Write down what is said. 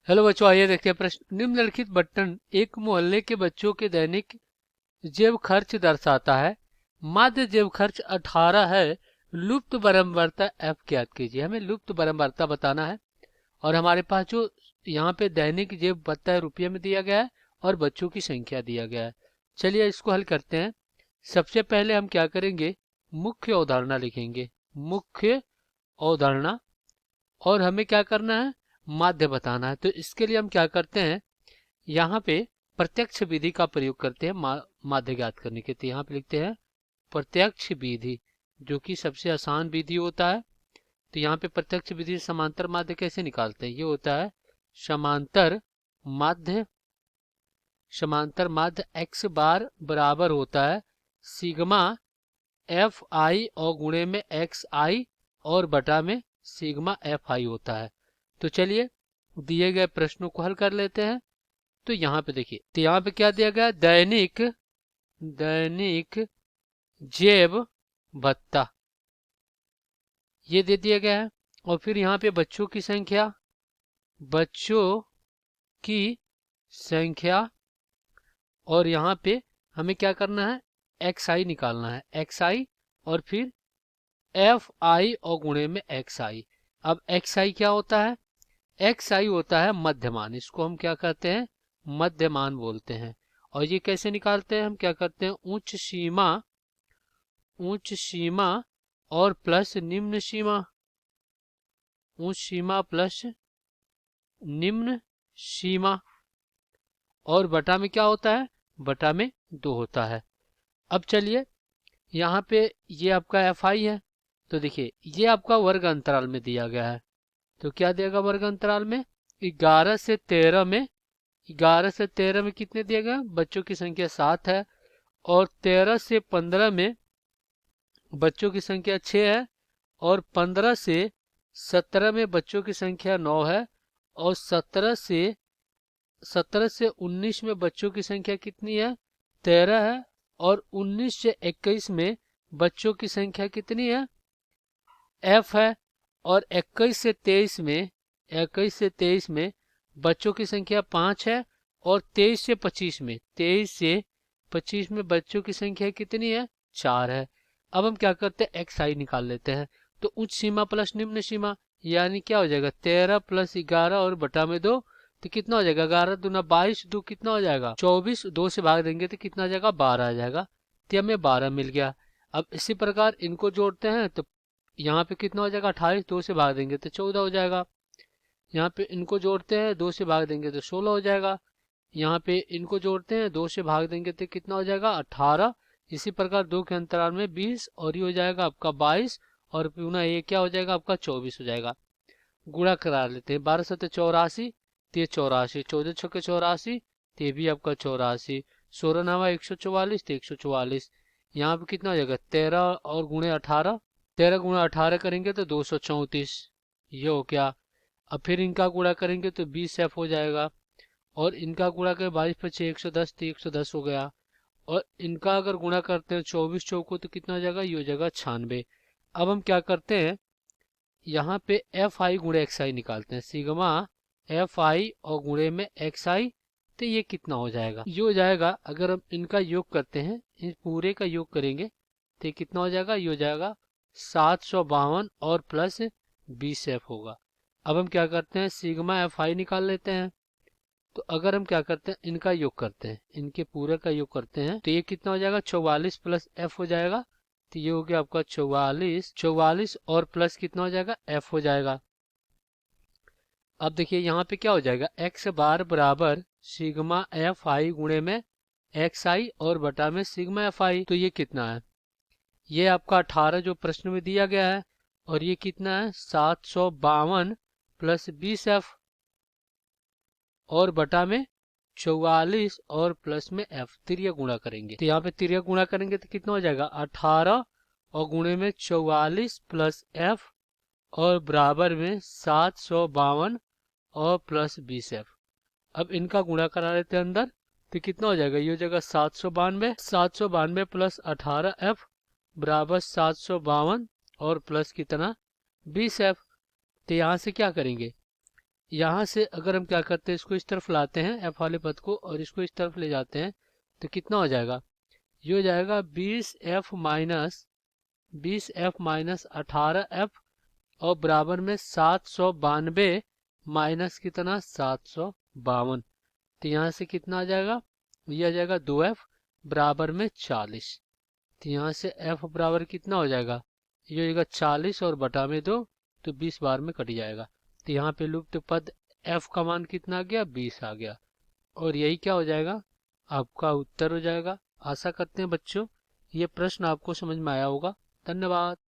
Hello बच्चों, आइए देखते हैं प्रश्न। निम्नलिखित बटन एक मोहल्ले के बच्चों के दैनिक जेब खर्च दर्शाता है। माध्य जेब खर्च 18 है। लुप्त बारंबारता एफ ज्ञात कीजिए। हमें लुप्त बारंबारता बताना है और हमारे पास जो यहाँ पे दैनिक जेब भत्ता है रुपये में दिया गया है और बच्चों की संख्या दिया गया है। चलिए इसको हल करते हैं। सबसे पहले हम क्या करेंगे, मुख्य अवधारणा लिखेंगे, मुख्य अवधारणा। और हमें क्या करना है, माध्य बताना है। तो इसके लिए हम क्या करते हैं, यहाँ पे प्रत्यक्ष विधि का प्रयोग करते हैं माध्य ज्ञात करने के। तो यहाँ पे लिखते हैं प्रत्यक्ष विधि, जो कि सबसे आसान विधि होता है। तो यहाँ पे प्रत्यक्ष विधि से समांतर माध्य कैसे निकालते हैं, ये होता है समांतर माध्य। समांतर माध्य x बार बराबर होता है सिग्मा एफ आई और गुणे में एक्स आई और बटा में सिग्मा एफ आई होता है। तो चलिए दिए गए प्रश्नों को हल कर लेते हैं। तो यहाँ पे देखिए, तो यहाँ पे क्या दिया गया, दैनिक दैनिक जेब भत्ता ये दे दिया गया है। और फिर यहाँ पे बच्चों की संख्या, बच्चों की संख्या, और यहाँ पे हमें क्या करना है, एक्स आई निकालना है, एक्स आई और फिर एफ आई और गुणे में एक्स आई। अब एक्स आई क्या होता है, एक्स आई होता है मध्यमान। इसको हम क्या कहते हैं, मध्यमान बोलते हैं। और ये कैसे निकालते हैं, हम क्या करते हैं, उच्च सीमा और प्लस निम्न सीमा, उच्च सीमा प्लस निम्न सीमा, और बटा में क्या होता है, बटा में 2 होता है। अब चलिए यहाँ पे ये आपका एफ आई है। तो देखिए ये आपका वर्ग अंतराल में दिया गया है। तो क्या देगा वर्ग अंतराल में, 11 से 13 में, 11 से 13 में कितने दिया गया, बच्चों की संख्या 7 है। और 13 से 15 में बच्चों की संख्या 6 है। और 15 से 17 में बच्चों की संख्या 9 है। और 17 से 19 में बच्चों की संख्या कितनी है, 13 है। और 19 से 21 में बच्चों की संख्या कितनी है, एफ है। और 21 से 23 में बच्चों की संख्या 5 है। और 23 से 25 में बच्चों की संख्या कितनी है, 4 है। अब हम क्या करते हैं, एक्स आई निकाल लेते हैं। तो उच्च सीमा प्लस निम्न सीमा, यानी क्या हो जाएगा, 13 प्लस 11 और बटा में 2। तो कितना हो जाएगा, 11 दूना 22, 2 कितना हो जाएगा 24, 2 से भाग देंगे तो कितना आ जाएगा, 12 आ जाएगा। तो हमें 12 मिल गया। अब इसी प्रकार इनको जोड़ते हैं तो यहाँ पे कितना हो जाएगा, 28, 2 से भाग देंगे तो 14 हो जाएगा। यहाँ पे इनको जोड़ते हैं, 2 से भाग देंगे तो 16 हो जाएगा। यहाँ पे इनको जोड़ते हैं, 2 से भाग देंगे तो कितना हो जाएगा, 18। इसी प्रकार 2 के अंतराल में 20 और ये हो जाएगा आपका 22 और पुनः ये क्या हो जाएगा आपका 24 हो जाएगा। गुणा करा लेते हैं, 12 सत्ते 84, ते 84, 14 छक्के 84, ते भी आपका 84, 16 नवा 144, ते 144। यहाँ पे कितना हो जाएगा, 13 और गुणे 18, 13 गुणा 18 करेंगे तो 234, ये हो गया। अब फिर इनका गुणा करेंगे तो 20 एफ हो जाएगा। और इनका गुणा करें 22 पचे 110, तो 110 हो गया। और इनका अगर गुणा करते हैं 24 चौको तो कितना हो जाएगा, ये हो जाएगा 96। अब हम क्या करते हैं, यहाँ पे एफ आई गुणे एक्स आई निकालते हैं, सिग्मा एफ आई और गुणे में एक्स आई। तो ये कितना हो जाएगा, ये हो जाएगा, अगर हम इनका योग करते हैं, इस पूरे का योग करेंगे तो कितना हो जाएगा, ये हो जाएगा 752 और प्लस 20 एफ होगा। अब हम क्या करते हैं, सिग्मा एफ आई निकाल लेते हैं। तो अगर हम क्या करते हैं, इनका योग करते हैं, इनके पूरे का योग करते हैं तो ये कितना हो जाएगा, 44 प्लस एफ हो जाएगा। तो ये हो गया आपका 44 और प्लस कितना हो जाएगा, एफ हो जाएगा। अब देखिए यहाँ पे क्या हो जाएगा, एक्स बार बराबर सिग्मा एफ आई गुणे में एक्स आई और बटा में सिग्मा एफ आई। तो ये कितना है, ये आपका 18 जो प्रश्न में दिया गया है। और ये कितना है, 752 प्लस 20 एफ और बटा में 44 और प्लस में एफ, तिर्यक गुणा करेंगे। तो यहाँ पे तिर्यक गुणा करेंगे तो कितना हो जाएगा, 18 और गुणे में 44 प्लस एफ और बराबर में 752 और प्लस 20 एफ। अब इनका गुणा करा लेते हैं अंदर, तो कितना हो जाएगा, ये हो जाएगा 792 प्लस 18 एफ बराबर 752 और प्लस कितना 20 एफ। तो यहाँ से क्या करेंगे, यहाँ से अगर हम क्या करते हैं, इसको इस तरफ लाते हैं एफ वाले पद को और इसको इस तरफ ले जाते हैं, तो कितना हो जाएगा? ये हो जाएगा 20f माइनस 18f और बराबर में 792 माइनस कितना 752। तो यहाँ से कितना आ जाएगा? ये आ जाएगा 2f बराबर में 40। तो यहाँ से f बराबर कितना हो जाएगा? ये हो जाएगा 40 और बटा में 2, तो 20 बार में कट जाएगा। तो यहाँ पे लुप्त पद f का मान कितना आ गया? 20 आ गया। और यही क्या हो जाएगा? आपका उत्तर हो जाएगा। आशा करते हैं बच्चों ये प्रश्न आपको समझ में आया होगा। धन्यवाद।